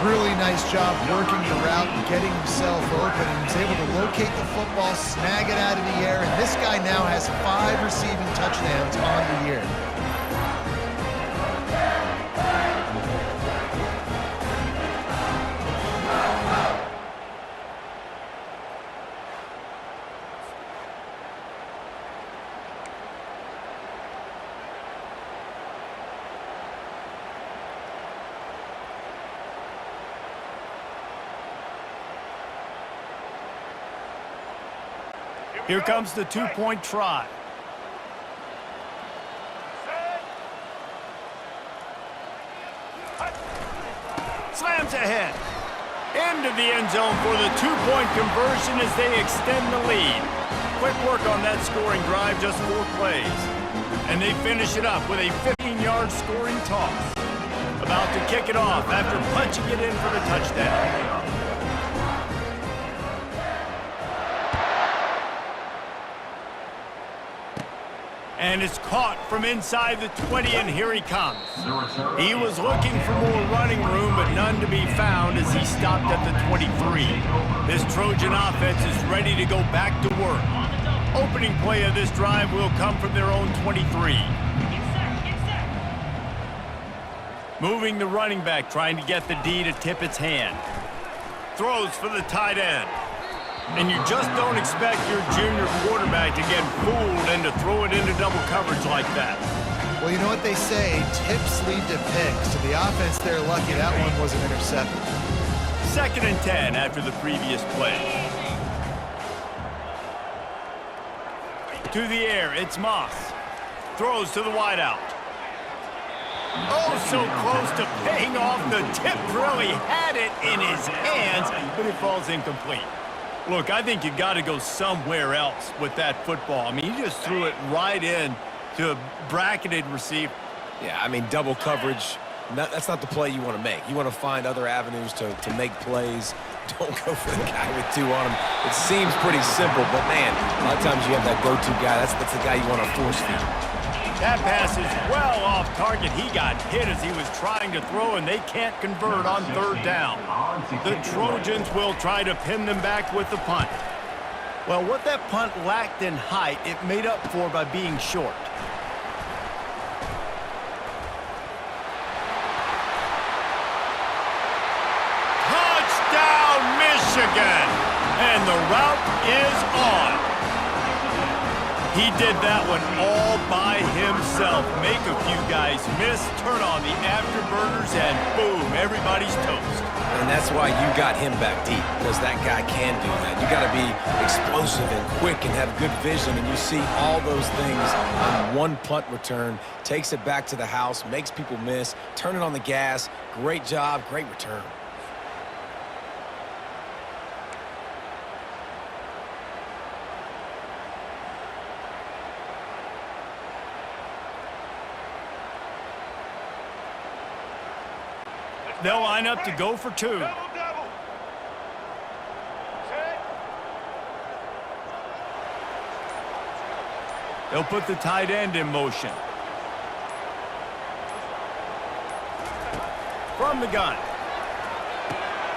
Really nice job working the route and getting himself open. And he's able to locate the football, snag it out of the air, and this guy now has 5 receiving touchdowns on the year. Here comes the two-point try. Slams ahead. Into the end zone for the two-point conversion as they extend the lead. Quick work on that scoring drive, just 4 plays. And they finish it up with a 15-yard scoring toss. About to kick it off after punching it in for the touchdown. And it's caught from inside the 20, and here he comes. He was looking for more running room, but none to be found as he stopped at the 23. This Trojan offense is ready to go back to work. Opening play of this drive will come from their own 23. Moving the running back, trying to get the D to tip its hand. Throws for the tight end. And you just don't expect your junior quarterback to get fooled and to throw it into double coverage like that. Well, you know what they say, tips lead to picks. So the offense, they're lucky that one wasn't intercepted. 2nd and 10 after the previous play. To the air, it's Moss. Throws to the wideout. Oh, so close to paying off. The tip really had it in his hands, but it falls incomplete. Look, I think you got to go somewhere else with that football. I mean, you just threw it right in to a bracketed receiver. Yeah, I mean, double coverage, that's not the play you want to make. You want to find other avenues to make plays. Don't go for the guy with 2 on him. It seems pretty simple, but, man, a lot of times you have that go-to guy. That's the guy you want to force feed. That pass is well off target. He got hit as he was trying to throw, and they can't convert on 3rd down. The Trojans will try to pin them back with the punt. Well, what that punt lacked in height, it made up for by being short. Touchdown, Michigan! And the route is on. He did that one all by himself. Make a few guys miss, turn on the afterburners, and boom, everybody's toast. And that's why you got him back deep, because that guy can do that. You got to be explosive and quick and have good vision, and you see all those things on one punt return. Takes it back to the house, makes people miss, turn it on the gas. Great job, great return. They'll line up to go for 2. They'll put the tight end in motion. From the gun.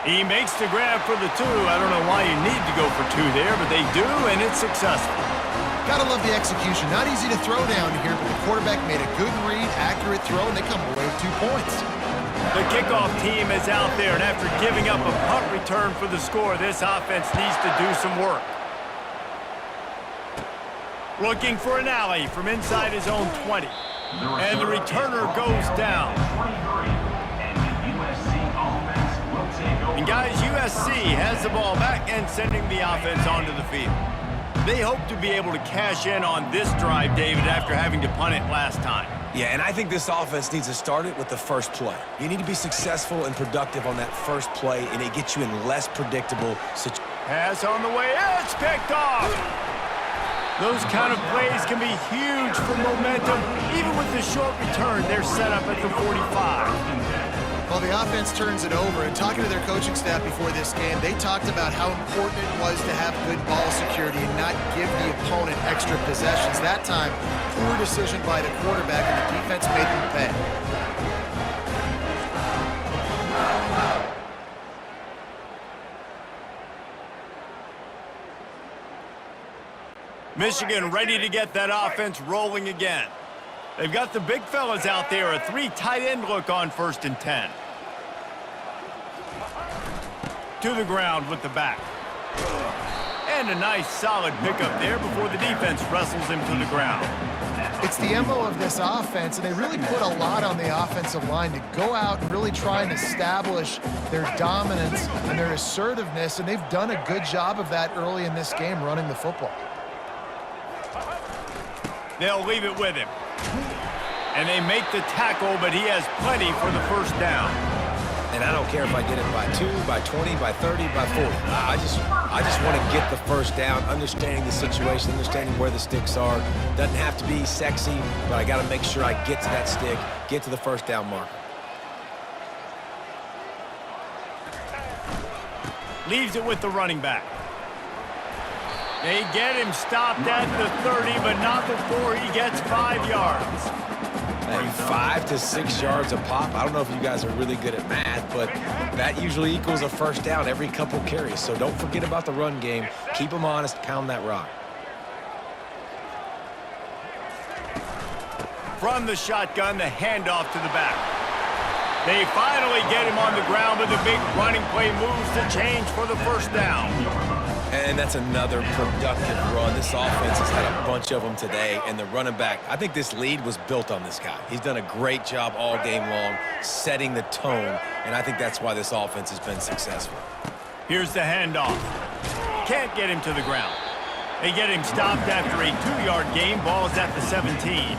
He makes the grab for the 2. I don't know why you need to go for 2 there, but they do, and it's successful. Gotta love the execution. Not easy to throw down here, but the quarterback made a good read, accurate throw, and they come away with 2 points. The kickoff team is out there, and after giving up a punt return for the score, this offense needs to do some work. Looking for an alley from inside his own 20. And the returner goes down. And guys, USC has the ball back and sending the offense onto the field. They hope to be able to cash in on this drive, David, after having to punt it last time. Yeah, and I think this offense needs to start it with the first play. You need to be successful and productive on that first play, and it gets you in less predictable situations. Pass on the way, it's picked off! Those kind of plays can be huge for momentum. Even with the short return, they're set up at the 45. Well, the offense turns it over, and talking to their coaching staff before this game, they talked about how important it was to have good ball security and not give the opponent extra possessions. That time, poor decision by the quarterback, and the defense made them pay. Michigan ready to get that offense rolling again. They've got the big fellas out there, a 3 tight end look on 1st and 10. To the ground with the back. And a nice solid pickup there before the defense wrestles him to the ground. It's the MO of this offense, and they really put a lot on the offensive line to go out and really try and establish their dominance and their assertiveness, and they've done a good job of that early in this game running the football. They'll leave it with him. And they make the tackle, but he has plenty for the 1st down. And I don't care if I get it by 2, by 20, by 30, by 40. I just want to get the 1st down, understanding the situation, understanding where the sticks are. Doesn't have to be sexy, but I got to make sure I get to that stick, get to the 1st down marker. Leaves it with the running back. They get him stopped at the 30, but not before he gets 5 yards. Hey, 5 to 6 yards a pop. I don't know if you guys are really good at math, but that usually equals a 1st down every couple carries. So don't forget about the run game. Keep them honest, pound that rock. From the shotgun, the handoff to the back. They finally get him on the ground, but the big running play moves the change for the 1st down. And that's another productive run. This offense has had a bunch of them today, and the running back, I think this lead was built on this guy. He's done a great job all game long, setting the tone, and I think that's why this offense has been successful. Here's the handoff. Can't get him to the ground. They get him stopped after a 2-yard gain. Ball's at the 17.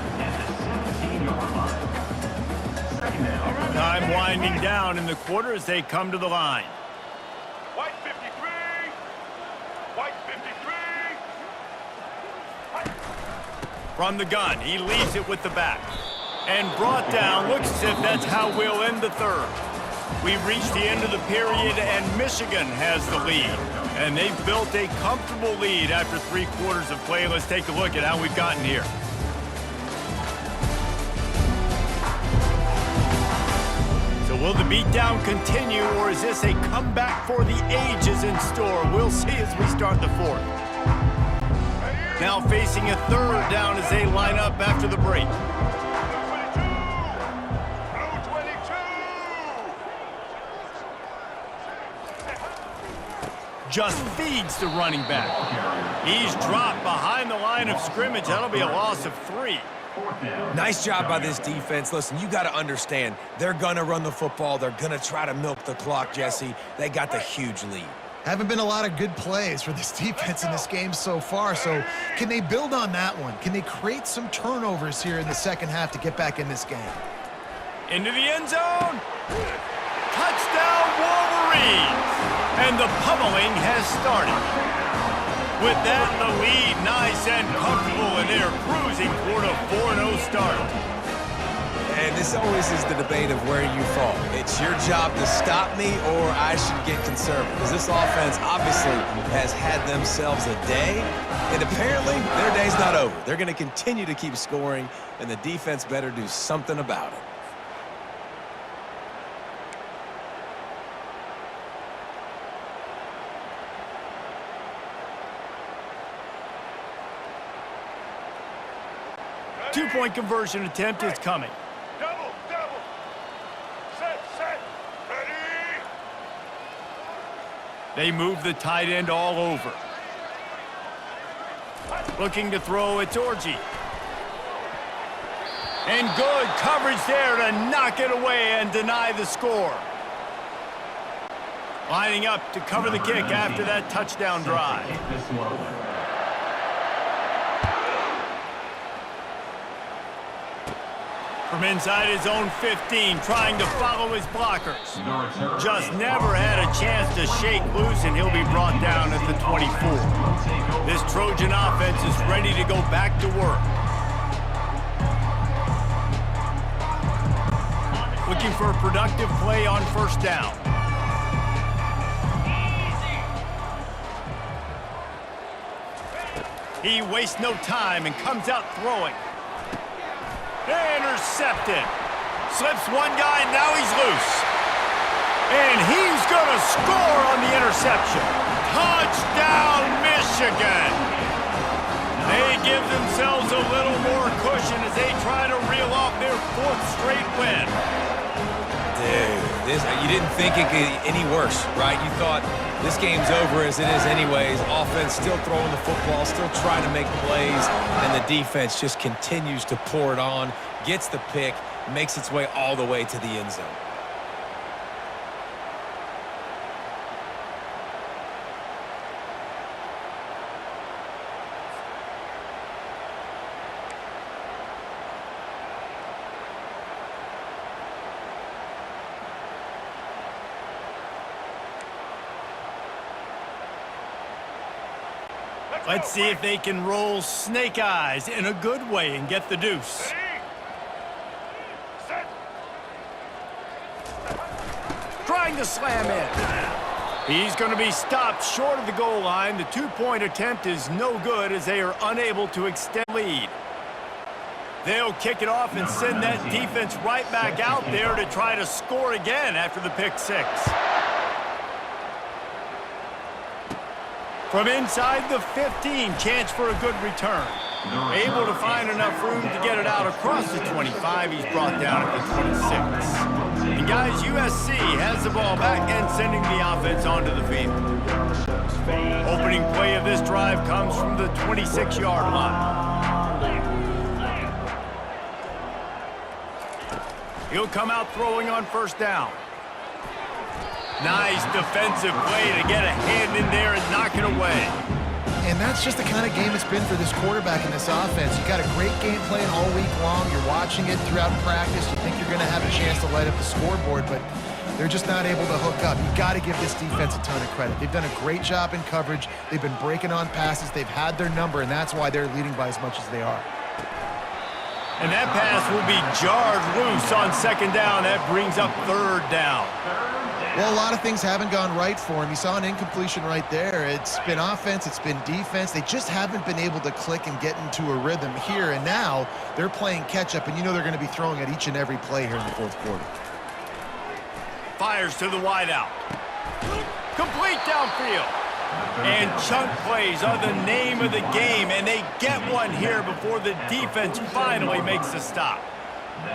Time winding down in the quarter as they come to the line. White 53. White 53. From the gun, he leaves it with the back. And brought down, looks as if that's how we'll end the 3rd. We've reached the end of the period, and Michigan has the lead. And they've built a comfortable lead after 3 quarters of play. Let's take a look at how we've gotten here. So will the beatdown continue, or is this a comeback for the ages in store? We'll see as we start the 4th. Now facing a 3rd down as they line up after the break. Blue 22. Just feeds the running back. He's dropped behind the line of scrimmage. That'll be a loss of 3. Nice job by this defense. Listen, you got to understand, they're going to run the football. They're going to try to milk the clock, Jesse. They got the huge lead. Haven't been a lot of good plays for this defense in this game so far, so can they build on that one? Can they create some turnovers here in the 2nd half to get back in this game? Into the end zone. Touchdown, Wolverines. And the pummeling has started. With that, the lead nice and comfortable, and they're cruising toward a 4-0 start. And this always is the debate of where you fall. It's your job to stop me, or I should get conservative. Because this offense obviously has had themselves a day, and apparently their day's not over. They're going to continue to keep scoring, and the defense better do something about it. Two-point conversion attempt is coming. Double. Set. Ready. They move the tight end all over. Looking to throw, it's Orji. And good coverage there to knock it away and deny the score. Lining up to cover the kick after that touchdown drive. From inside his own 15, trying to follow his blockers. Just never had a chance to shake loose, and he'll be brought down at the 24. This Trojan offense is ready to go back to work. Looking for a productive play on 1st down. He wastes no time and comes out throwing. Intercepted. Slips one guy, and now he's loose. And he's going to score on the interception. Touchdown, Michigan. They give themselves a little more cushion as they try to reel off their 4th straight win. Dude, you didn't think it could get any worse, right? You thought this game's over as it is anyways. Offense still throwing the football, still trying to make plays, and the defense just continues to pour it on, gets the pick, makes its way all the way to the end zone. Let's see if they can roll snake eyes in a good way and get the deuce. Trying to slam in. He's going to be stopped short of the goal line. The 2-point attempt is no good as they are unable to extend lead. They'll kick it off and send that defense right back out there to try to score again after the pick 6. From inside the 15, chance for a good return. Able to find enough room to get it out across the 25. He's brought down at the 26. And guys, USC has the ball back and sending the offense onto the field. Opening play of this drive comes from the 26-yard line. He'll come out throwing on 1st down. Nice defensive play to get a hand in there and knock it away. And that's just the kind of game it's been for this quarterback in this offense. You've got a great game plan all week long. You're watching it throughout practice. You think you're going to have a chance to light up the scoreboard, but they're just not able to hook up. You've got to give this defense a ton of credit. They've done a great job in coverage. They've been breaking on passes. They've had their number, and that's why they're leading by as much as they are. And that pass will be jarred loose on 2nd down. That brings up 3rd down. Well, a lot of things haven't gone right for him. You saw an incompletion right there. It's been offense, it's been defense. They just haven't been able to click and get into a rhythm here. And now they're playing catch-up, and you know they're going to be throwing at each and every play here in the 4th quarter. Fires to the wideout. Complete downfield. And chunk plays are the name of the game, and they get one here before the defense finally makes a stop.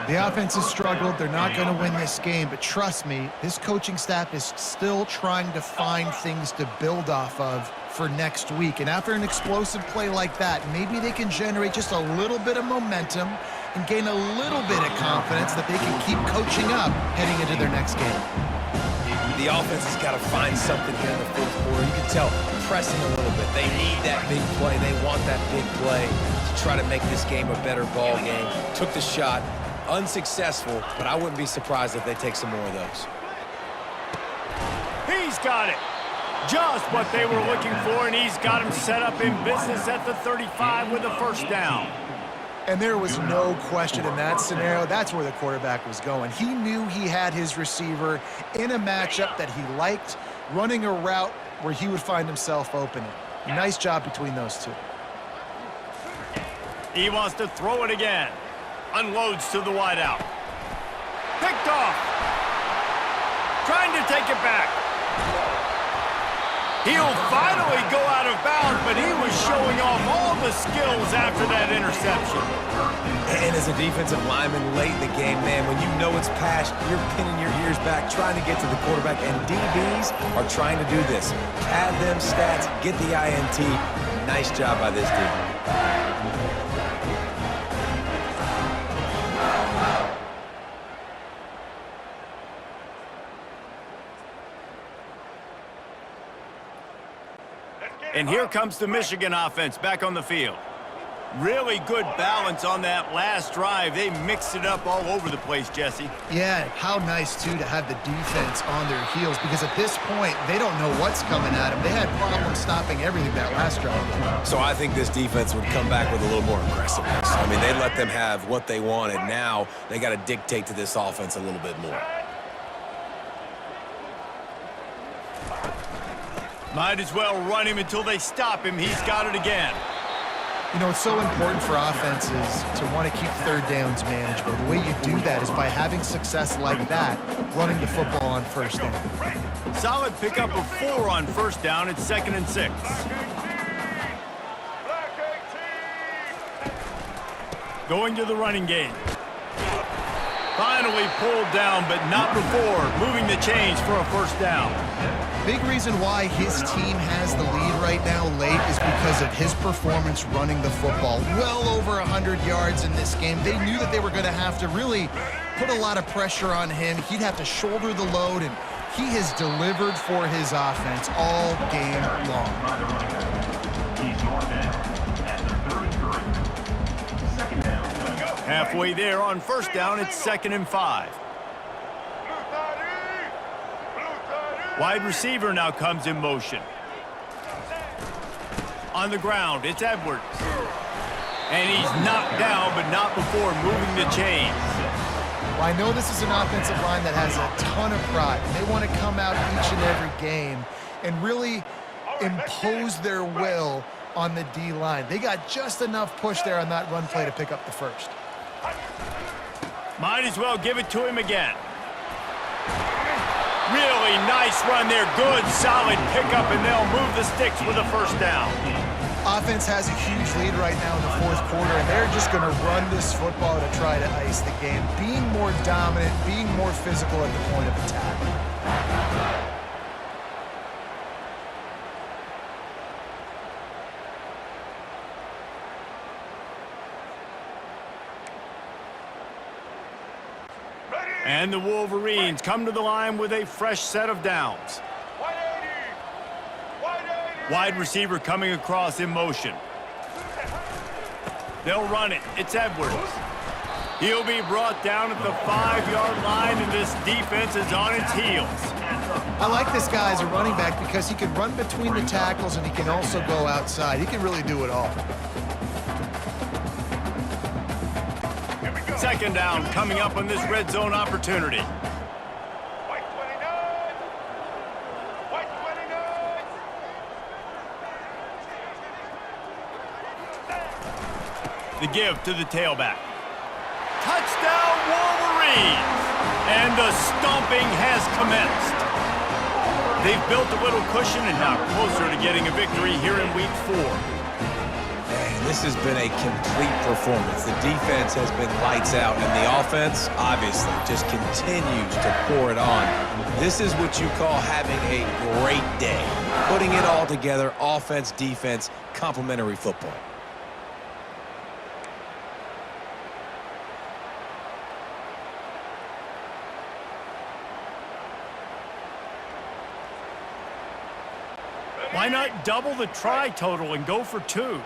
The offense has struggled. They're not going to win this game, but trust me, this coaching staff is still trying to find things to build off of for next week. And after an explosive play like that, maybe they can generate just a little bit of momentum and gain a little bit of confidence that they can keep coaching up heading into their next game. The offense has got to find something here in the 4th quarter. You can tell pressing a little bit. They need that big play. They want that big play to try to make this game a better ball game. Took the shot. Unsuccessful, but I wouldn't be surprised if they take some more of those. He's got it. Just what they were looking for, and he's got him set up in business at the 35 with a 1st down. And there was no question in that scenario. That's where the quarterback was going. He knew he had his receiver in a matchup that he liked, running a route where he would find himself open. Nice job between those two. He wants to throw it again. Unloads to the wideout. Picked off. Trying to take it back. He'll finally go out of bounds, but he was showing off all the skills after that interception. And as a defensive lineman late in the game, man, when you know it's past, you're pinning your ears back, trying to get to the quarterback, and DBs are trying to do this. Pad them stats, get the INT. Nice job by this team. And here comes the Michigan offense back on the field. Really good balance on that last drive. They mixed it up all over the place, Jesse. Yeah, how nice, too, to have the defense on their heels, because at this point, they don't know what's coming at them. They had problems stopping everything that last drive. So I think this defense would come back with a little more aggressiveness. I mean, they let them have what they wanted. Now they got to dictate to this offense a little bit more. Might as well run him until they stop him. He's got it again. You know, it's so important for offenses to want to keep 3rd downs manageable. The way you do that is by having success like that, running the football on 1st down. Solid pickup of 4 on 1st down. It's 2nd and 6. Black 18. Going to the running game. Finally pulled down, but not before moving the chains for a first down. Big reason why his team has the lead right now late is because of his performance running the football. Well over 100 yards in this game. They knew that they were going to have to really put a lot of pressure on him. He'd have to shoulder the load, and he has delivered for his offense all game long. Halfway there on first down, it's 2nd and 5. Wide receiver now comes in motion. On the ground, it's Edwards. And he's knocked down, but not before moving the chains. Well, I know this is an offensive line that has a ton of pride. They want to come out each and every game and really impose their will on the D-line. They got just enough push there on that run play to pick up the first. Might as well give it to him again. Really nice run there. Good, solid pickup, and they'll move the sticks with a first down. Offense has a huge lead right now in the fourth quarter, and they're just going to run this football to try to ice the game. Being more dominant, being more physical at the point of attack. And the Wolverines come to the line with a fresh set of downs. Wide receiver coming across in motion. They'll run it. It's Edwards. He'll be brought down at the 5-yard line, and this defense is on its heels. I like this guy as a running back because he can run between the tackles and he can also go outside. He can really do it all. 2nd down coming up on this red zone opportunity. White 29. White 29. The give to the tailback. Touchdown, Wolverines! And the stomping has commenced. They've built a little cushion and now closer to getting a victory here in Week 4. This has been a complete performance. The defense has been lights out, and the offense, obviously, just continues to pour it on. This is what you call having a great day. Putting it all together, offense, defense, complementary football. Why not double the try total and go for 2?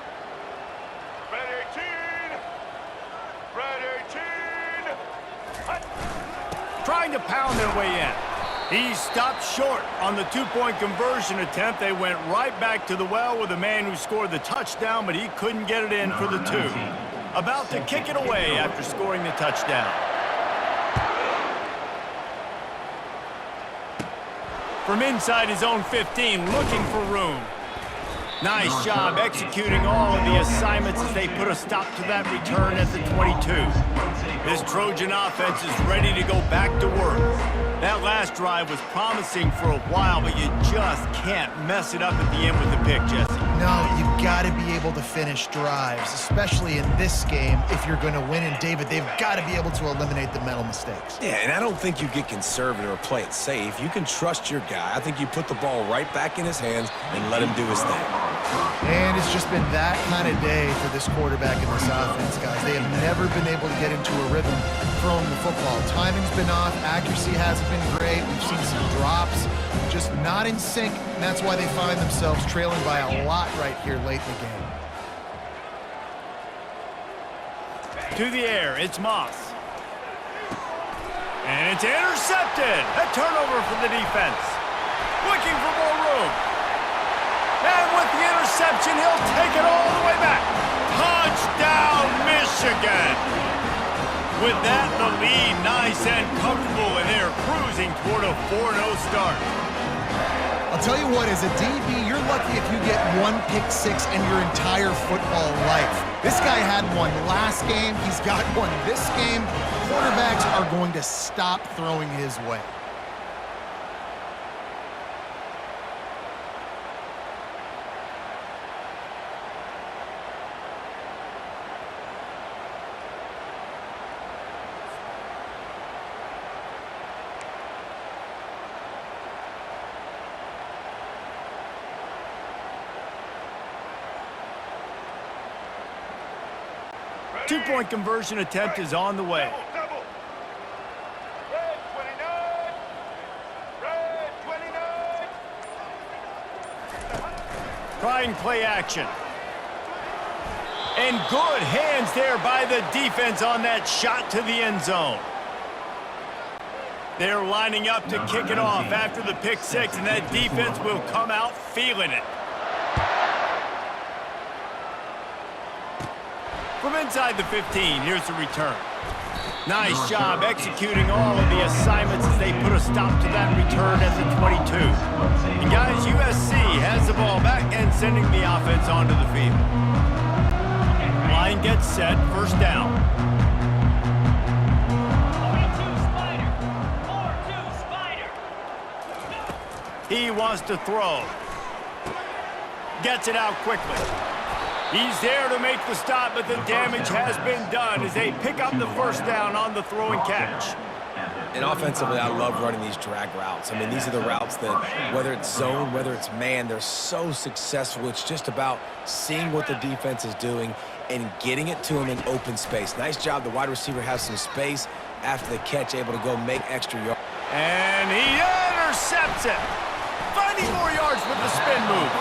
Trying to pound their way in. He stopped short on the 2-point conversion attempt. They went right back to the well with the man who scored the touchdown, but he couldn't get it in for the 2. About to kick it away after scoring the touchdown. From inside his own 15, looking for room. Nice job executing all of the assignments as they put a stop to that return at the 22. This Trojan offense is ready to go back to work. That last drive was promising for a while, but you just can't mess it up at the end with the pick, Jesse. No, you've got to be able to finish drives, especially in this game. If you're going to win, and David, they've got to be able to eliminate the mental mistakes. Yeah, and I don't think you get conservative or play it safe. You can trust your guy. I think you put the ball right back in his hands and let him do his thing. And it's just been that kind of day for this quarterback and this offense, guys. They have never been able to get into a rhythm throwing the football. Timing's been off. Accuracy hasn't been great. We've seen some drops, just not in sync, and that's why they find themselves trailing by a lot right here late in the game. To the air, it's Moss. And it's intercepted. A turnover for the defense. Looking for more room. And with the interception, he'll take it all the way back. Touchdown, Michigan. With that, the lead nice and comfortable, and they're cruising toward a 4-0 start. I'll tell you what, as a DB, you're lucky if you get one pick six in your entire football life. This guy had one last game. He's got one this game. Quarterbacks are going to stop throwing his way. Two-point conversion attempt is on the way. Double. Red 29. Red 29. Trying play action. And good hands there by the defense on that shot to the end zone. They're lining up to kick it off after the pick six, and that defense will come out feeling it. From inside the 15, here's the return. Nice job executing all of the assignments as they put a stop to that return at the 22. And guys, USC has the ball back and sending the offense onto the field. Line gets set, first down. 4-2 Spider. He wants to throw. Gets it out quickly. He's there to make the stop, but the damage has been done as they pick up the first down on the throw and catch. And offensively, I love running these drag routes. I mean, these are the routes that, whether it's zone, whether it's man, they're so successful. It's just about seeing what the defense is doing and getting it to him in open space. Nice job. The wide receiver has some space after the catch, able to go make extra yards. And he intercepts it. Finding more yards with the spin move.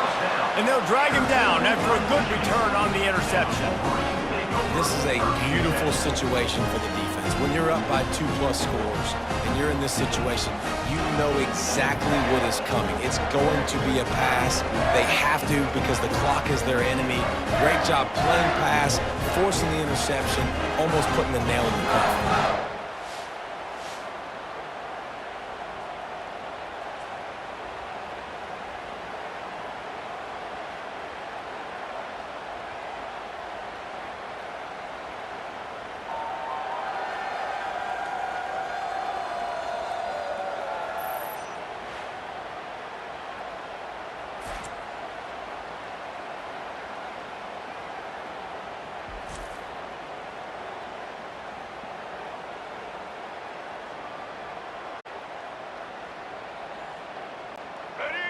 And they'll drag him down after a good return on the interception. This is a beautiful situation for the defense. When you're up by 2+ scores and you're in this situation, you know exactly what is coming. It's going to be a pass. They have to because the clock is their enemy. Great job playing pass, forcing the interception, almost putting the nail in the coffin.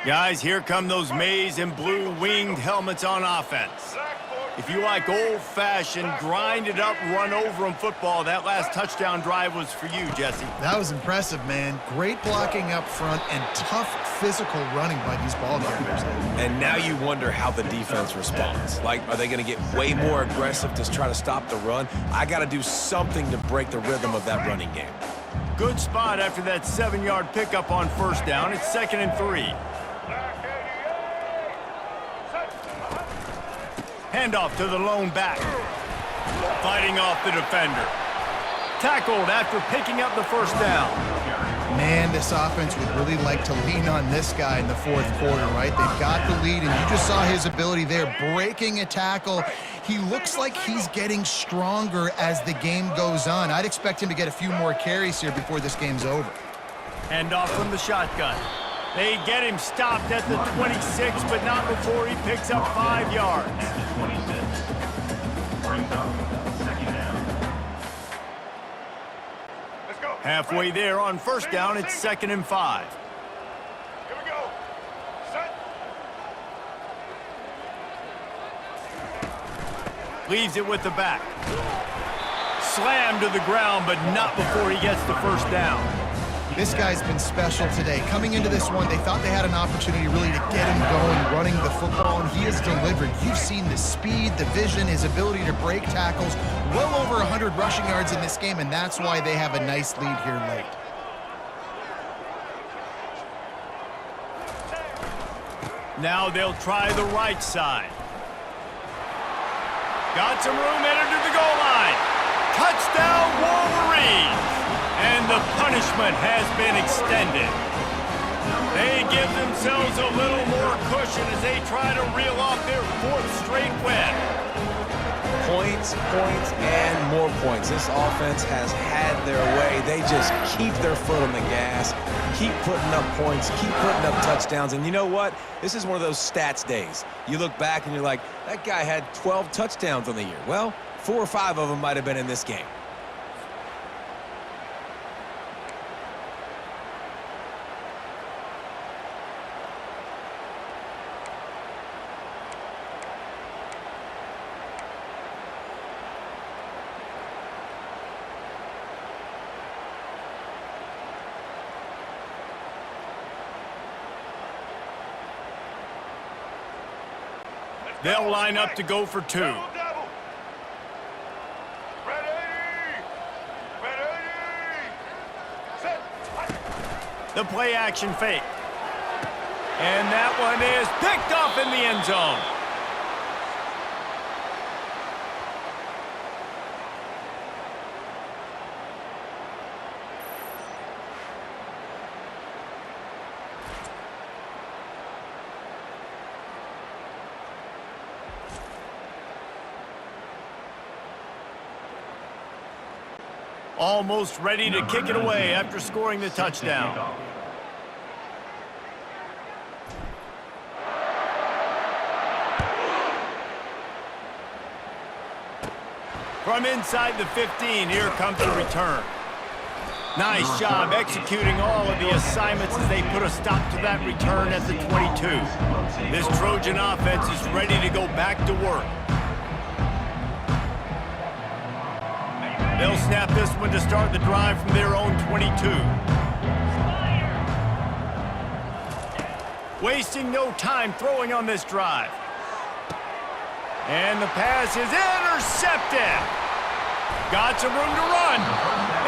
Guys, here come those maize and blue winged helmets on offense. If you like old-fashioned, grind-it-up, run-over-'em football, that last touchdown drive was for you, Jesse. That was impressive, man. Great blocking up front and tough physical running by these ball carriers. And now you wonder how the defense responds. Like, are they going to get way more aggressive to try to stop the run? I got to do something to break the rhythm of that running game. Good spot after that 7-yard pickup on first down. It's 2nd and 3. Handoff to the lone back. Fighting off the defender. Tackled after picking up the first down. Man, this offense would really like to lean on this guy in the fourth quarter, right? They've got the lead, and you just saw his ability there, breaking a tackle. He looks like he's getting stronger as the game goes on. I'd expect him to get a few more carries here before this game's over. Handoff from the shotgun. They get him stopped at the 26, but not before he picks up 5 yards. Let's go. Halfway there on first down, it's 2nd and 5. Here we go. Set. Leaves it with the back. Slammed to the ground, but not before he gets the first down. This guy's been special today. Coming into this one, they thought they had an opportunity really to get him going, running the football, and he has delivered. You've seen the speed, the vision, his ability to break tackles. Well over 100 rushing yards in this game, and that's why they have a nice lead here late. Now they'll try the right side. Got some room, entered to the goal line. Touchdown, Wolverines! And the punishment has been extended. They give themselves a little more cushion as they try to reel off their 4th straight win. Points, points, and more points. This offense has had their way. They just keep their foot on the gas, keep putting up points, keep putting up touchdowns. And you know what? This is one of those stats days. You look back and you're like, that guy had 12 touchdowns on the year. Well, 4 or 5 of them might have been in this game. They'll line up to go for 2. Double, double. Ready. Ready. Set. The play action fake. And that one is picked off in the end zone. Almost ready to kick it away after scoring the touchdown. From inside the 15, here comes the return. Nice job executing all of the assignments as they put a stop to that return at the 22. This Trojan offense is ready to go back to work. They'll snap this one to start the drive from their own 22. Wasting no time throwing on this drive. And the pass is intercepted. Got some room to run.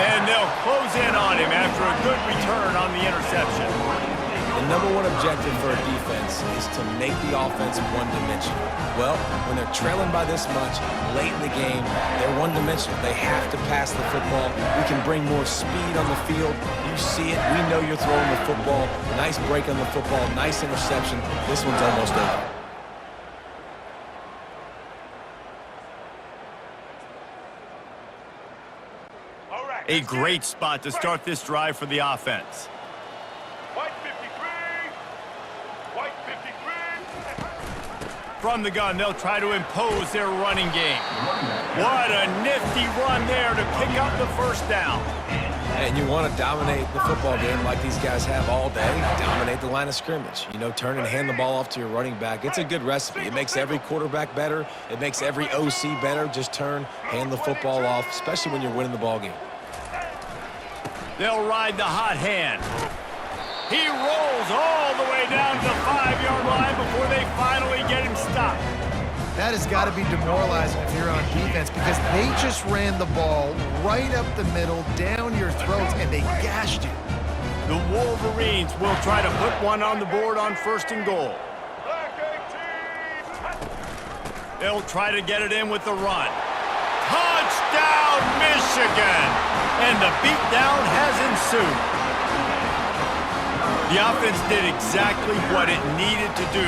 And they'll close in on him after a good return on the interception. The number one objective for a defense is to make the offense one-dimensional. Well, when they're trailing by this much, late in the game, they're one-dimensional. They have to pass the football. We can bring more speed on the field. You see it. We know you're throwing the football. Nice break on the football. Nice interception. This one's almost over. A great spot to start this drive for the offense. White 53. White 53. From the gun, they'll try to impose their running game. What a nifty run there to pick up the first down. And you want to dominate the football game like these guys have all day. Dominate the line of scrimmage. You know, turn and hand the ball off to your running back. It's a good recipe. It makes every quarterback better. It makes every OC better. Just turn, hand the football off, especially when you're winning the ball game. They'll ride the hot hand. He rolls all the way down to the 5-yard line before they finally get him stopped. That has got to be demoralizing if you're on defense because they just ran the ball right up the middle, down your throats, and they gashed you. The Wolverines will try to put one on the board on 1st and goal. Black 18. They'll try to get it in with the run. Touchdown, Michigan! And the beatdown has ensued. The offense did exactly what it needed to do,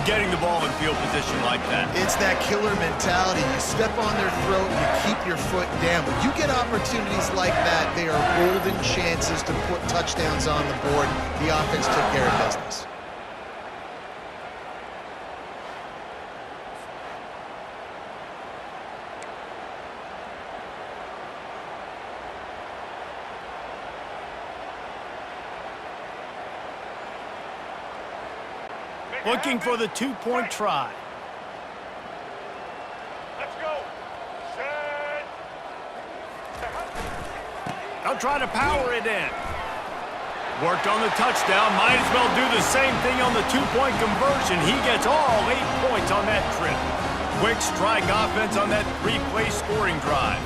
getting the ball in field position like that. It's that killer mentality. You step on their throat, you keep your foot down. When you get opportunities like that, they are golden chances to put touchdowns on the board. The offense took care of business. Looking for the 2-point try. Let's go. Set. They'll try to power it in. Worked on the touchdown. Might as well do the same thing on the 2-point conversion. He gets all 8 points on that trip. Quick strike offense on that 3-play scoring drive.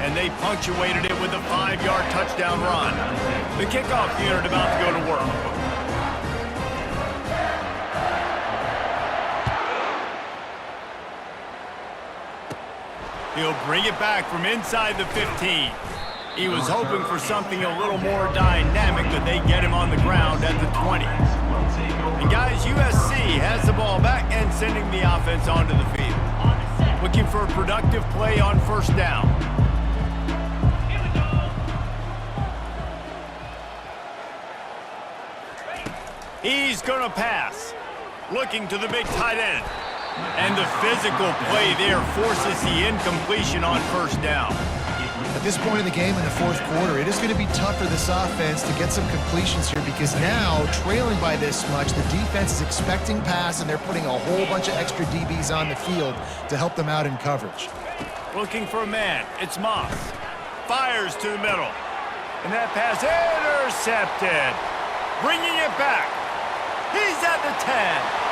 And they punctuated it with a 5-yard touchdown run. The kickoff unit about to go to work. He'll bring it back from inside the 15. He was hoping for something a little more dynamic, but they get him on the ground at the 20. And guys, USC has the ball back and sending the offense onto the field. Looking for a productive play on 1st down. He's gonna pass. Looking to the big tight end. And the physical play there forces the incompletion on 1st down. At this point in the game in the 4th quarter, it is going to be tough for this offense to get some completions here because now, trailing by this much, the defense is expecting pass and they're putting a whole bunch of extra DBs on the field to help them out in coverage. Looking for a man. It's Moss. Fires to the middle. And that pass intercepted. Bringing it back. He's at the 10.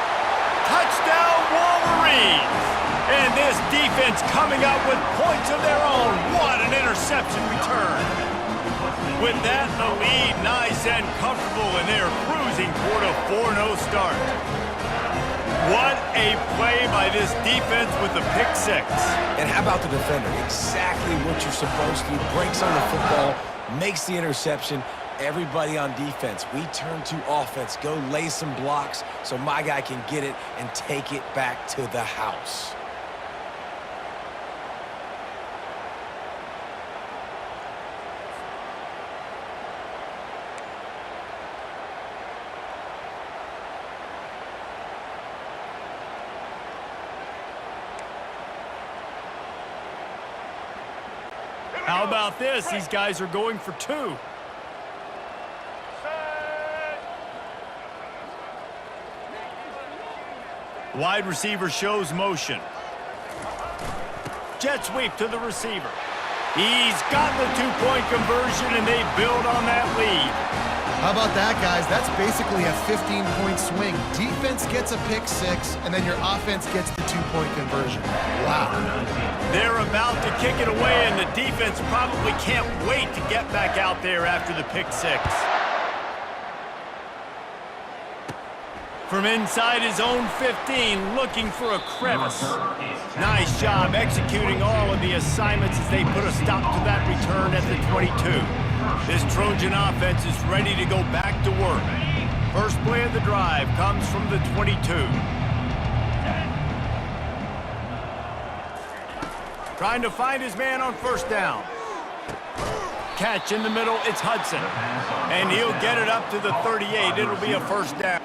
Touchdown, Wolverines! And this defense coming up with points of their own. What an interception return. With that, the lead nice and comfortable, and they're cruising toward a 4-0 start. What a play by this defense with the pick six. And how about the defender? Exactly what you're supposed to. Breaks on the football, makes the interception. Everybody on defense, we turn to offense. Go lay some blocks so my guy can get it and take it back to the house. How about this? These guys are going for two. Wide receiver shows motion. Jet sweep to the receiver. He's got the two-point conversion, and they build on that lead. How about that, guys? That's basically a 15-point swing. Defense gets a pick six, and then your offense gets the two-point conversion. Wow. They're about to kick it away, and the defense probably can't wait to get back out there after the pick six. From inside his own 15, looking for a crevice. Nice job executing all of the assignments as they put a stop to that return at the 22. This Trojan offense is ready to go back to work. First play of the drive comes from the 22. Trying to find his man on first down. Catch in the middle, it's Hudson. And he'll get it up to the 38. It'll be a first down.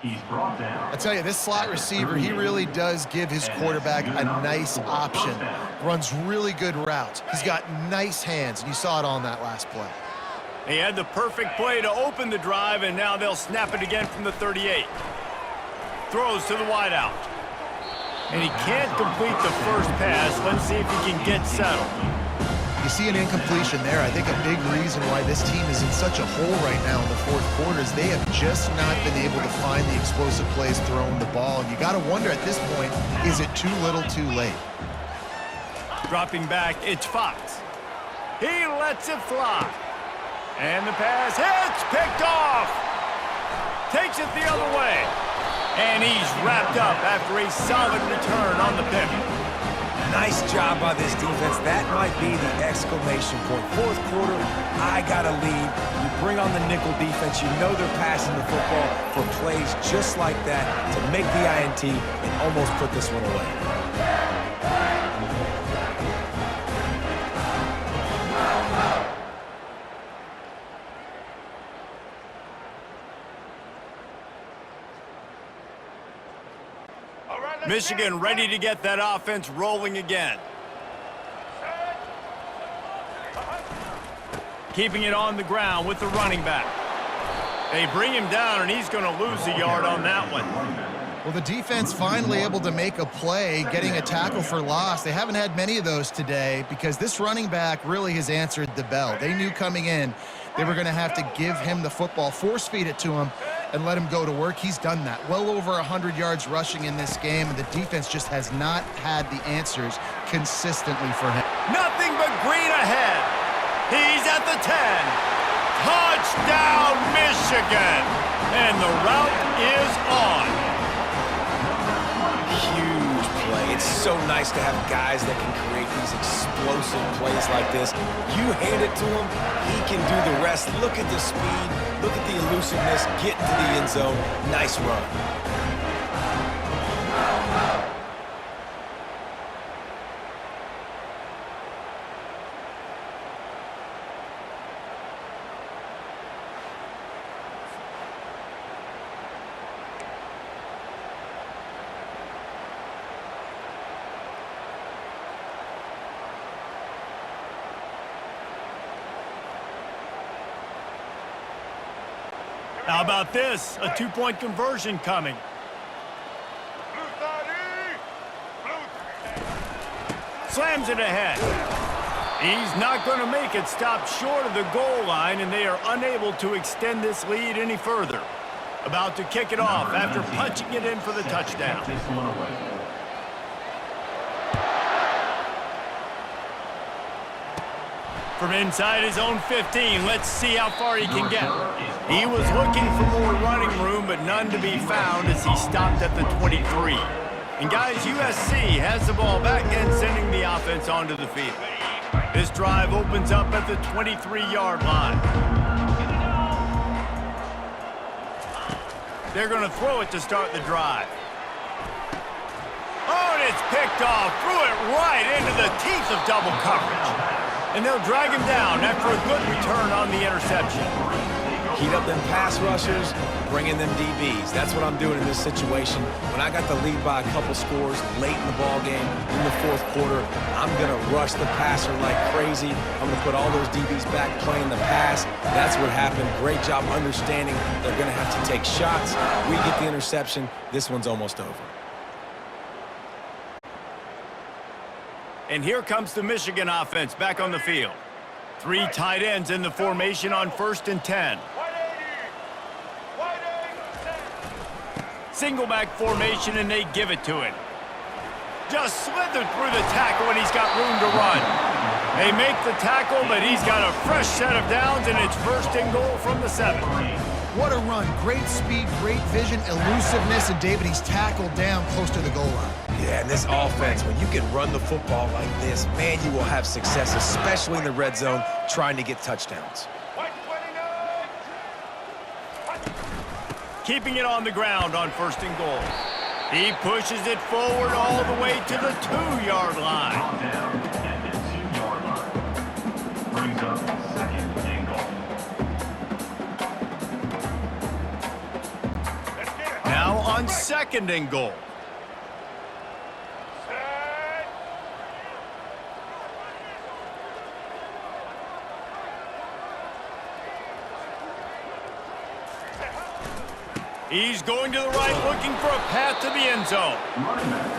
He's brought down. I tell you, this slot receiver, he really does give his quarterback a nice option. Runs really good routes. He's got nice hands, and you saw it on that last play. They had the perfect play to open the drive, and now they'll snap it again from the 38. Throws to the wideout. And he can't complete the first pass. Let's see if he can get settled. You see an incompletion there. I think a big reason why this team is in such a hole right now in the fourth quarter is they have just not been able to find the explosive plays throwing the ball. And you got to wonder at this point, is it too little too late? Dropping back, it's Fox. He lets it fly. And the pass hits, picked off. Takes it the other way. And he's wrapped up after a solid return on the pick. Nice job by this defense. That might be the exclamation point. Fourth quarter, I got a lead. You bring on the nickel defense. You know they're passing the football for plays just like that to make the INT and almost put this one away. Michigan ready to get that offense rolling again. Keeping it on the ground with the running back. They bring him down, and he's going to lose a yard on that one. Well, the defense finally able to make a play, getting a tackle for loss. They haven't had many of those today because this running back really has answered the bell. They knew coming in they were going to have to give him the football, force feed it to him, and let him go to work. He's done that. Well over 100 yards rushing in this game, and the defense just has not had the answers consistently for him. Nothing but green ahead. He's at the 10. Touchdown, Michigan. And the route is on. Huge play. It's so nice to have guys that can create these explosive plays like this. You hand it to him, he can do the rest. Look at the speed. Look at the elusiveness. Get to the end zone. Nice run. How about this? A two-point conversion coming. Blue 30. Blue. Slams it ahead. He's not going to make it stop short of the goal line, and they are unable to extend this lead any further. About to kick it off after punching it in for the touchdown. This one away. From inside his own 15, let's see how far he can get. He was looking for more running room, but none to be found as he stopped at the 23. And guys, USC has the ball back and sending the offense onto the field. This drive opens up at the 23-yard line. They're going to throw it to start the drive. Oh, and it's picked off. Threw it right into the teeth of double coverage. And they'll drag him down after a good return on the interception. Heat up them pass rushers, bring in them DBs. That's what I'm doing in this situation. When I got the lead by a couple scores late in the ball game, in the fourth quarter, I'm going to rush the passer like crazy. I'm going to put all those DBs back playing the pass. That's what happened. Great job understanding they're going to have to take shots. We get the interception. This one's almost over. And here comes the Michigan offense back on the field. Three tight ends in the formation on 1st and 10. 180. Single back formation, and they give it to him. Just slithered through the tackle, and he's got room to run. They make the tackle, but he's got a fresh set of downs, and it's 1st and goal from the 7. What a run. Great speed, great vision, elusiveness, and David, he's tackled down close to the goal line. Yeah, and this offense, when you can run the football like this, man, you will have success, especially in the red zone, trying to get touchdowns. White 29. Keeping it on the ground on 1st and goal. He pushes it forward all the way to the 2-yard line. Brought down at the 2-yard line. Brings up 2nd and goal. Let's get it. Now on 2nd and goal. Set. He's going to the right, looking for a path to the end zone.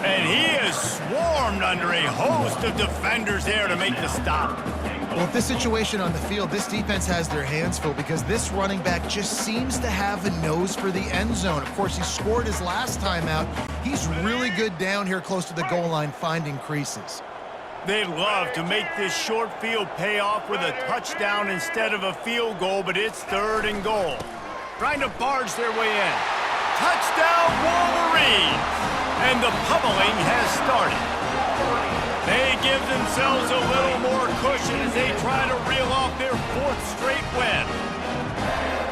And he is swarmed under a host of defenders there to make the stop. Well, with this situation on the field, this defense has their hands full because this running back just seems to have a nose for the end zone. Of course, he scored his last time out. He's really good down here close to the goal line, finding creases. They'd love to make this short field pay off with a touchdown instead of a field goal, but it's 3rd and goal. Trying to barge their way in. Touchdown, Wolverines! And the pummeling has started. They give themselves a little more cushion as they try to reel off their 4th straight win.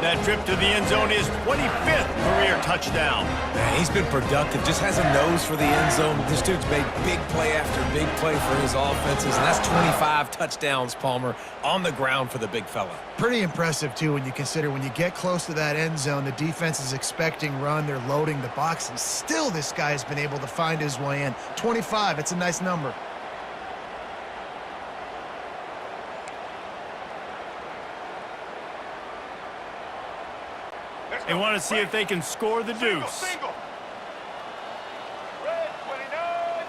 That trip to the end zone is 25th career touchdown. Man, he's been productive, just has a nose for the end zone. This dude's made big play after big play for his offenses, and that's 25 touchdowns, Palmer, on the ground for the big fella. Pretty impressive, too, when you consider when you get close to that end zone, the defense is expecting run, they're loading the box, and still this guy's been able to find his way in. 25, it's a nice number. They want to see if they can score the deuce. Single. Red 29.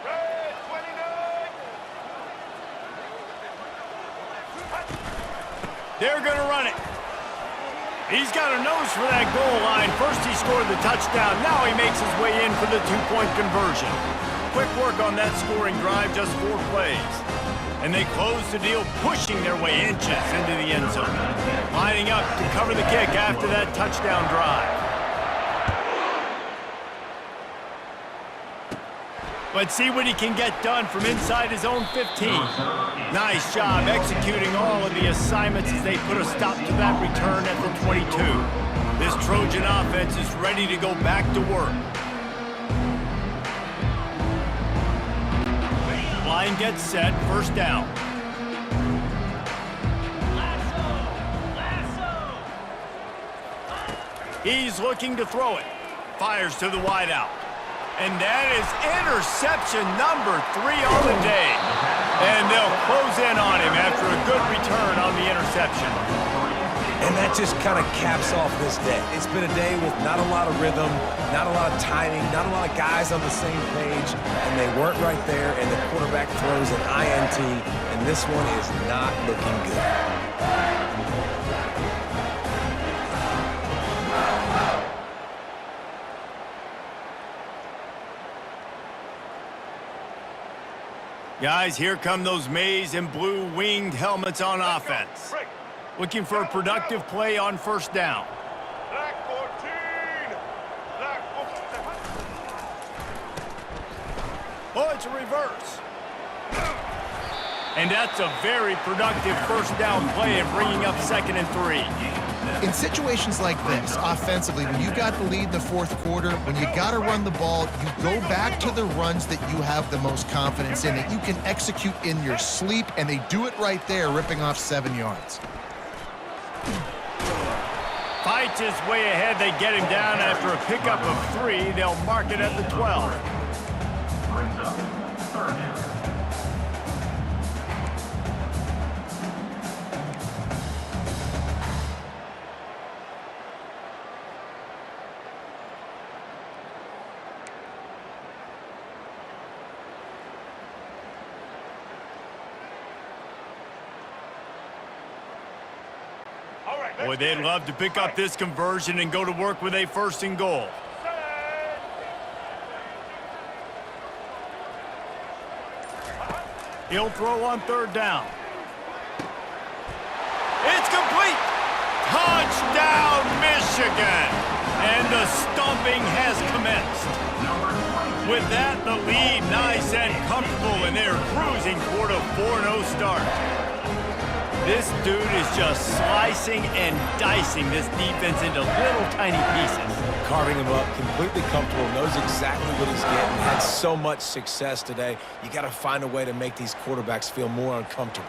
Red 29. They're going to run it. He's got a nose for that goal line. First he scored the touchdown. Now he makes his way in for the two-point conversion. Quick work on that scoring drive, just 4 plays. And they close the deal, pushing their way inches into the end zone. Lining up to cover the kick after that touchdown drive. Let's see what he can get done from inside his own 15. Nice job executing all of the assignments as they put a stop to that return at the 22. This Trojan offense is ready to go back to work. Line gets set, first down. He's looking to throw it. Fires to the wideout. And that is interception number 3 on the day. And they'll close in on him after a good return on the interception. And that just kind of caps off this day. It's been a day with not a lot of rhythm, not a lot of timing, not a lot of guys on the same page, and they weren't right there, and the quarterback throws an INT, and this one is not looking good. Guys, here come those maize and blue winged helmets on offense. Looking for a productive play on first down. Black 14. Black 14. Oh, it's a reverse. And that's a very productive first down play of bringing up 2nd and 3. In situations like this, offensively, when you've got the lead in the 4th quarter, when you got to run the ball, you go back to the runs that you have the most confidence in, that you can execute in your sleep, and they do it right there, ripping off 7 yards. Fights his way ahead. They get him down after a pickup of 3. They'll mark it at the 12. Brings up 3rd down. Boy, they'd love to pick up this conversion and go to work with a 1st and goal. He'll throw on 3rd down. It's complete! Touchdown, Michigan! And the stomping has commenced. With that, the lead nice and comfortable, and they're cruising toward a 4-0 start. This dude is just slicing and dicing this defense into little tiny pieces. Carving him up, completely comfortable, knows exactly what he's getting, had so much success today. You got to find a way to make these quarterbacks feel more uncomfortable.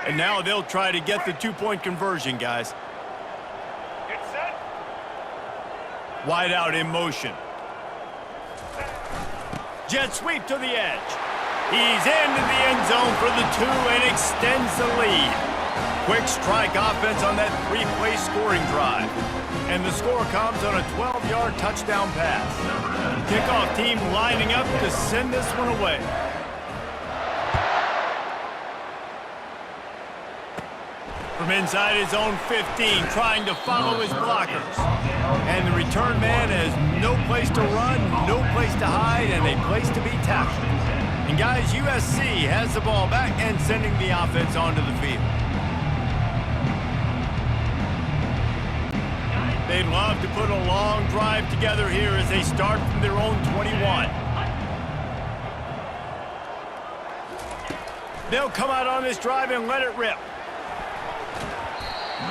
And now they'll try to get the 2-point conversion, guys. Get set. Wide out in motion. Jet sweep to the edge. He's into the end zone for the 2 and extends the lead. Quick strike offense on that 3-play scoring drive. And the score comes on a 12-yard touchdown pass. Kickoff team lining up to send this one away. From inside his own 15, trying to follow his blockers. And the return man has no place to run, no place to hide, and a place to be tackled. And guys, USC has the ball back and sending the offense onto the field. They'd love to put a long drive together here as they start from their own 21. They'll come out on this drive and let it rip.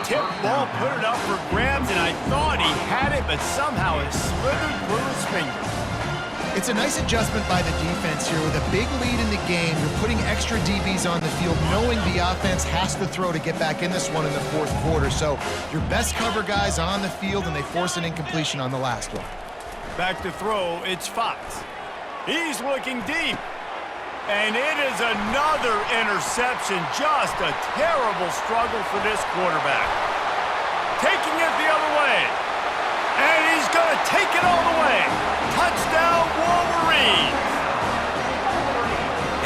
Tip ball, put it up for grabs, and I thought he had it, but somehow it slithered through his fingers. It's a nice adjustment by the defense here. With a big lead in the game, you're putting extra DBs on the field, knowing the offense has to throw to get back in this one in the 4th quarter. So your best cover guys on the field, and they force an incompletion on the last one. Back to throw, it's Fox. He's looking deep. And it is another interception. Just a terrible struggle for this quarterback. take it all the way. Touchdown, Wolverines.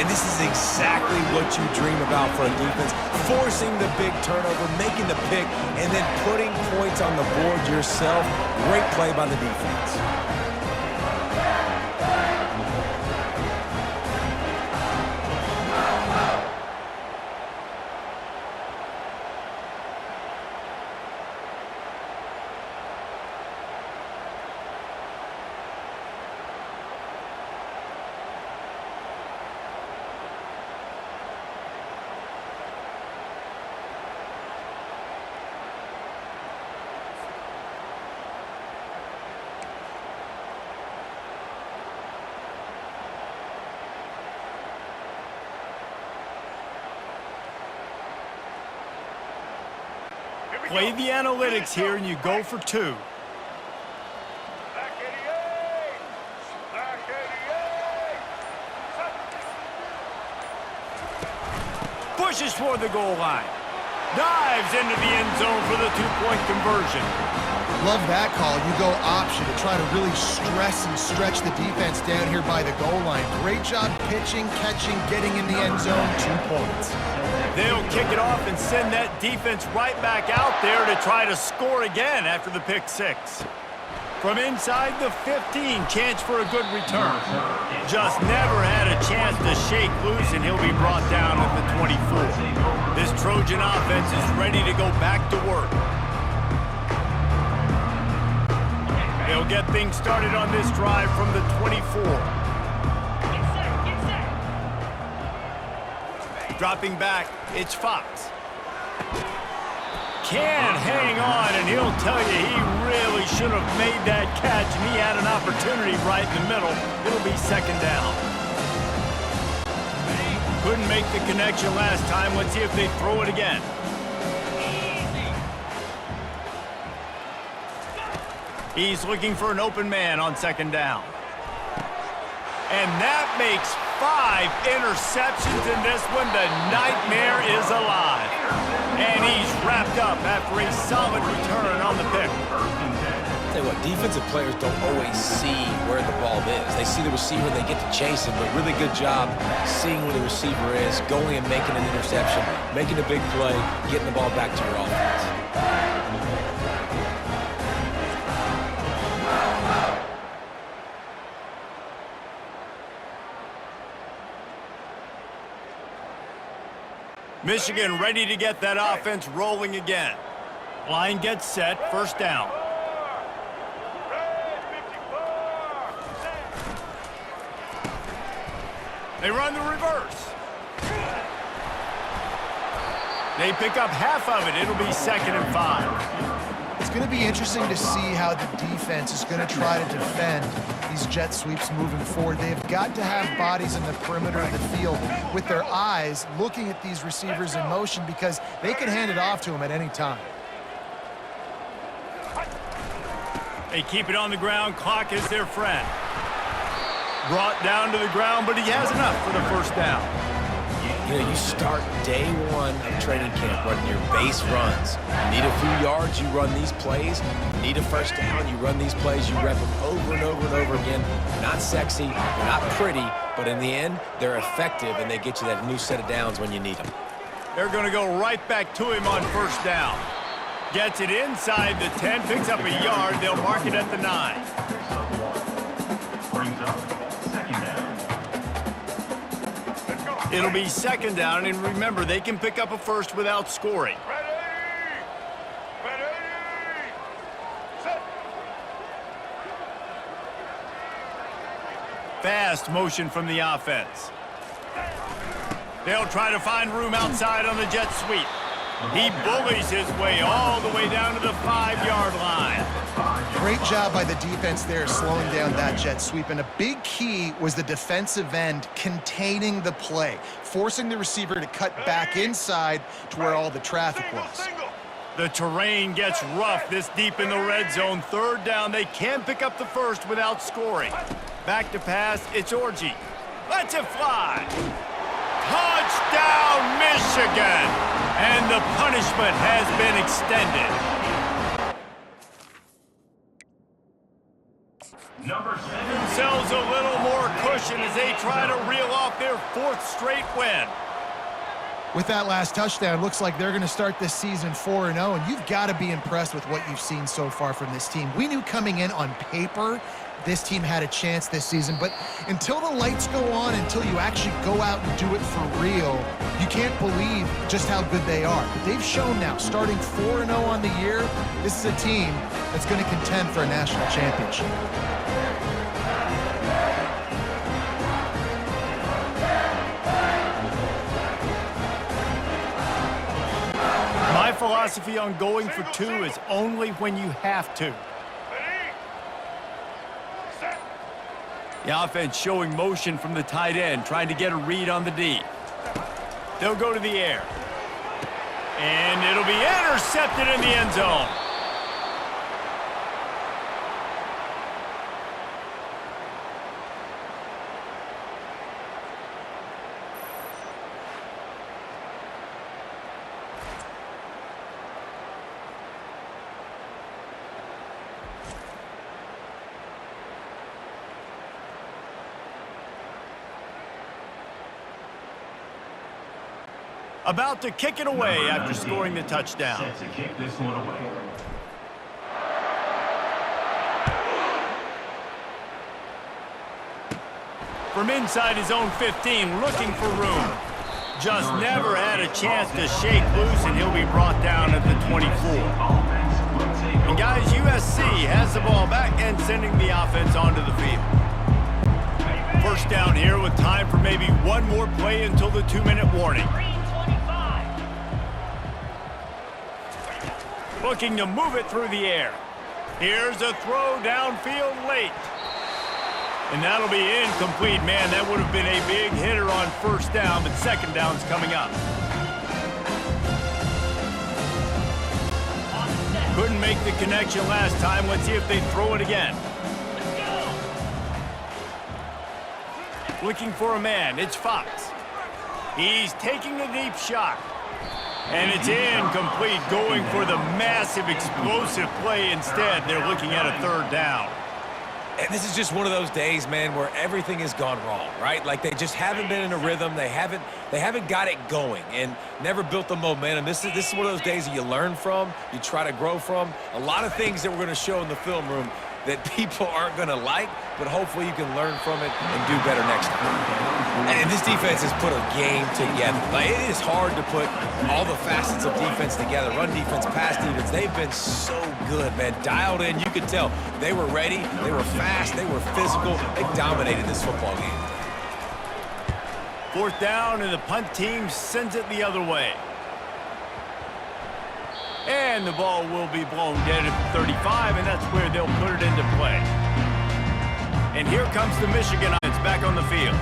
And this is exactly what you dream about for a defense. Forcing the big turnover, making the pick, and then putting points on the board yourself. Great play by the defense. Play the analytics here, and you go for 2. Back 88. Back 88. Pushes toward the goal line. Dives into the end zone for the 2-point conversion. Love that call. You go option to try to really stress and stretch the defense down here by the goal line. Great job pitching, catching, getting in the end zone. 2 points. They'll kick it off and send that defense right back out there to try to score again after the pick 6. From inside the 15, chance for a good return. Just never had a chance to shake loose, and he'll be brought down at the 24. This Trojan offense is ready to go back to work. They'll get things started on this drive from the 24. Dropping back, it's Fox. Can hang on, and he'll tell you he really should have made that catch, and he had an opportunity right in the middle. It'll be 2nd down. Couldn't make the connection last time. Let's see if they throw it again. He's looking for an open man on 2nd down. And that makes 5 interceptions in this one. The nightmare is alive. And he's wrapped up after a solid return on the pick. Tell you what, defensive players don't always see where the ball is. They see the receiver, they get to chase him, but really good job seeing where the receiver is, going and making an interception, making a big play, getting the ball back to your offense. Michigan ready to get that offense rolling again. Line gets set, 1st down. They run the reverse. They pick up half of it. It'll be 2nd and 5. It's going to be interesting to see how the defense is going to try to defend these jet sweeps moving forward. They've got to have bodies in the perimeter of the field with their eyes looking at these receivers in motion, because they can hand it off to them at any time. They keep it on the ground. Clock is their friend. Brought down to the ground, but he has enough for the 1st down. You know, you start day 1 of training camp running your base runs. You need a few yards, you run these plays. You need a 1st down, you run these plays. You rep them over and over and over again. They're not sexy, they're not pretty, but in the end, they're effective, and they get you that new set of downs when you need them. They're going to go right back to him on 1st down. Gets it inside the 10, picks up a yard. They'll mark it at the 9. Brings up 2nd down. It'll be 2nd down, and remember, they can pick up a 1st without scoring. Ready. Ready. Set. Fast motion from the offense. They'll try to find room outside on the jet sweep. He bullies his way all the way down to the 5-yard line. Great job by the defense there, slowing down that jet sweep. And a big key was the defensive end containing the play, forcing the receiver to cut back inside to where all the traffic was. The terrain gets rough this deep in the red zone. 3rd down, they can pick up the 1st without scoring. Back to pass, it's Orji. Lets it fly. Touchdown, Michigan! And the punishment has been extended. caution as they try to reel off their 4th straight win. With that last touchdown, looks like they're going to start this season 4-0, and you've got to be impressed with what you've seen so far from this team. We knew coming in on paper this team had a chance this season, but until the lights go on, until you actually go out and do it for real, you can't believe just how good they are. But they've shown now, starting 4-0 on the year, this is a team that's going to contend for a national championship. My philosophy on going for 2 is only when you have to. Ready, set. The offense showing motion from the tight end, trying to get a read on the D. They'll go to the air. And it'll be intercepted in the end zone. About to kick it away after scoring the touchdown. Set to kick this one away. From inside his own 15, looking for room. Just never had a chance to shake loose, and he'll be brought down at the 24. And guys, USC has the ball back and sending the offense onto the field. First down here with time for maybe one more play until the 2-minute warning. Looking to move it through the air. Here's a throw downfield late. And that'll be incomplete. Man, that would have been a big hitter on first down, but second down's coming up. Couldn't make the connection last time. Let's see if they throw it again. Looking for a man. It's Fox. He's taking a deep shot. And it's incomplete, going for the massive explosive play instead. They're looking at a third down. And this is just one of those days, man, where everything has gone wrong, right? Like they just haven't been in a rhythm. They haven't got it going and never built the momentum. This is one of those days that you learn from, you try to grow from. A lot of things that we're going to show in the film room that people aren't going to like, but hopefully you can learn from it and do better next time. And this defense has put a game together. Like, it is hard to put all the facets of defense together. Run defense, pass defense. They've been so good, man. Dialed in. You could tell they were ready. They were fast. They were physical. They dominated this football game. Fourth down, and the punt team sends it the other way. And the ball will be blown dead at the 35, and that's where they'll put it into play. And here comes the Michigan offense back on the field.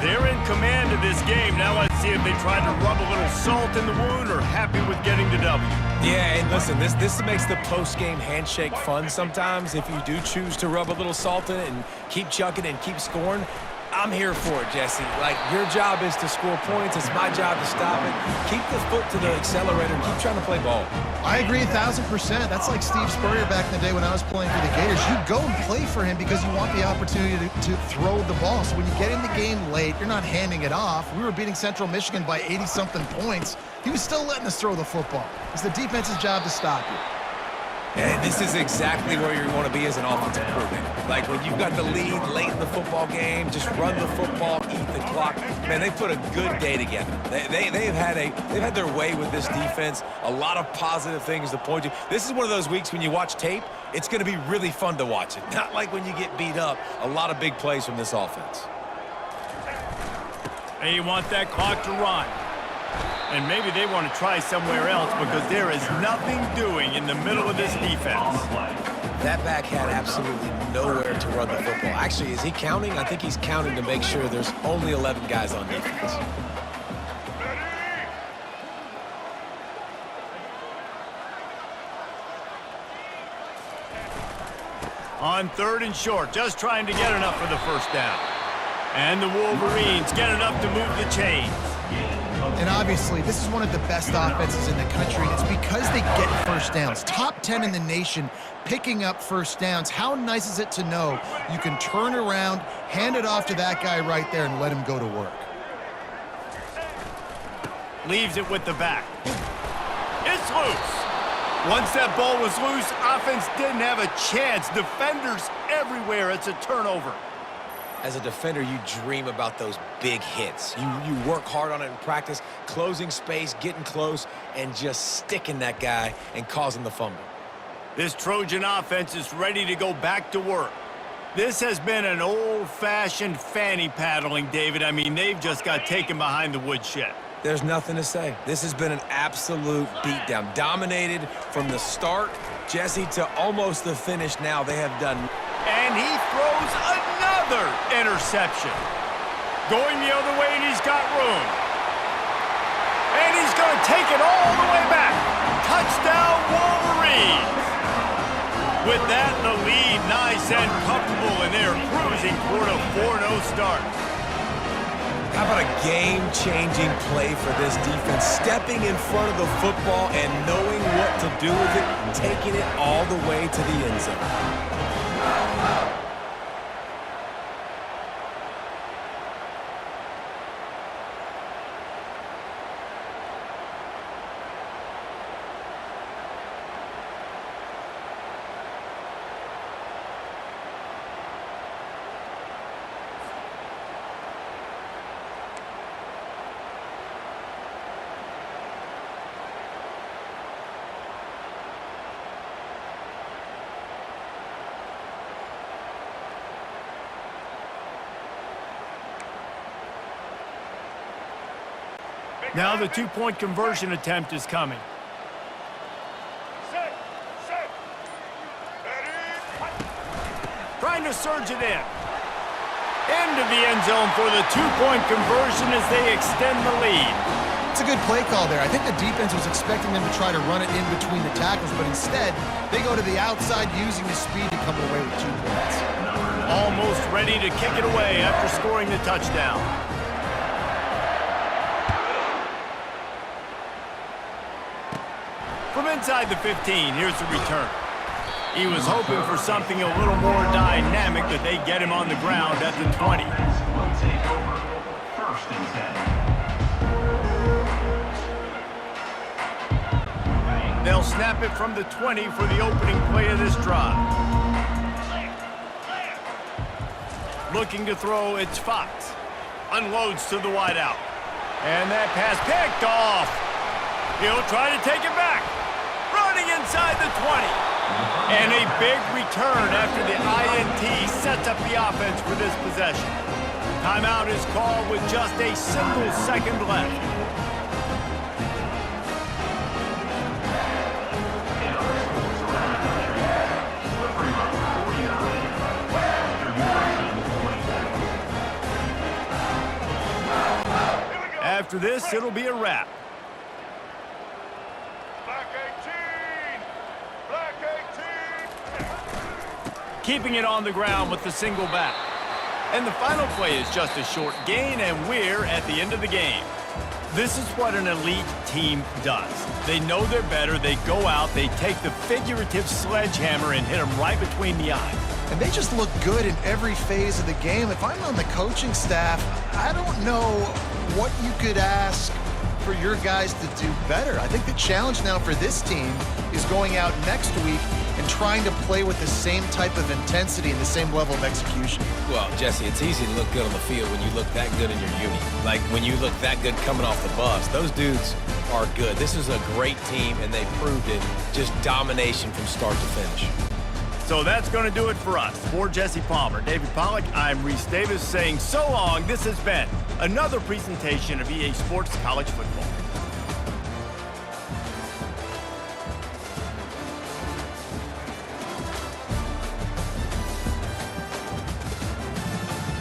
They're in command of this game. Now let's see if they try to rub a little salt in the wound or happy with getting the W. Yeah, and listen, this makes the post-game handshake fun sometimes. If you do choose to rub a little salt in it and keep chucking and keep scoring, I'm here for it, Jesse. Like, your job is to score points. It's my job to stop it. Keep the foot to the accelerator and keep trying to play ball. I agree 1,000%. That's like Steve Spurrier back in the day when I was playing for the Gators. You go and play for him because you want the opportunity to throw the ball. So when you get in the game late, you're not handing it off. We were beating Central Michigan by 80-something points. He was still letting us throw the football. It's the defense's job to stop you. And this is exactly where you want to be as an offensive coordinator. Like, when you've got the lead late in the football game, just run the football, eat the clock. Man, they put a good day together. They've had their way with this defense. A lot of positive things to point to. This is one of those weeks when you watch tape, it's going to be really fun to watch it. Not like when you get beat up. A lot of big plays from this offense. They want that clock to run. And maybe they want to try somewhere else because there is nothing doing in the middle of this defense. That back had absolutely nowhere to run the football. Actually, is he counting? I think he's counting to make sure there's only 11 guys on defense. On third and short, just trying to get enough for the first down. And the Wolverines get enough to move the chains. And obviously, this is one of the best offenses in the country, and it's because they get first downs. Top 10 in the nation picking up first downs. How nice is it to know you can turn around, hand it off to that guy right there, and let him go to work? Leaves it with the back. It's loose. Once that ball was loose, offense didn't have a chance. Defenders everywhere. It's a turnover. As a defender, you dream about those big hits. You work hard on it in practice, closing space, getting close, and just sticking that guy and causing the fumble. This Trojan offense is ready to go back to work. This has been an old-fashioned fanny paddling, David. I mean, they've just got taken behind the woodshed. There's nothing to say. This has been an absolute beatdown. Dominated from the start, Jesse, to almost the finish now. They have done. And he throws another interception. Going the other way, and he's got room. And he's going to take it all the way back. Touchdown, Wolverines. With that, the lead nice and comfortable, and they're cruising toward a 4-0 start. How about a game-changing play for this defense? Stepping in front of the football and knowing what to do with it, taking it all the way to the end zone. Now the two-point conversion attempt is coming. Set. Ready. Trying to surge it in. Into the end zone for the two-point conversion as they extend the lead. It's a good play call there. I think the defense was expecting them to try to run it in between the tackles, but instead, they go to the outside using the speed to come away with 2 points. Almost ready to kick it away after scoring the touchdown. From inside the 15, here's the return. He was hoping for something a little more dynamic, but they get him on the ground at the 20. Will take over. 1st and 10. They'll snap it from the 20 for the opening play of this drive. Looking to throw, it's Fox. Unloads to the wideout. And that pass picked off. He'll try to take it back. Running inside the 20. And a big return after the INT sets up the offense for this possession. Timeout is called with just a single second left. In other sports around the country, slippery run 49 After after you this, it'll be a wrap. Black 18. Keeping it on the ground with the single back. And the final play is just a short gain, and we're at the end of the game. This is what an elite team does. They know they're better, they go out, they take the figurative sledgehammer and hit them right between the eyes. And they just look good in every phase of the game. If I'm on the coaching staff, I don't know what you could ask for your guys to do better. I think the challenge now for this team is going out next week and trying to play with the same type of intensity and the same level of execution. Well, Jesse, it's easy to look good on the field when you look that good in your uni. Like when you look that good coming off the bus. Those dudes are good. This is a great team, and they proved it. Just domination from start to finish. So that's going to do it for us. For Jesse Palmer, David Pollack, I'm Reese Davis saying so long. This has been another presentation of EA Sports College Football.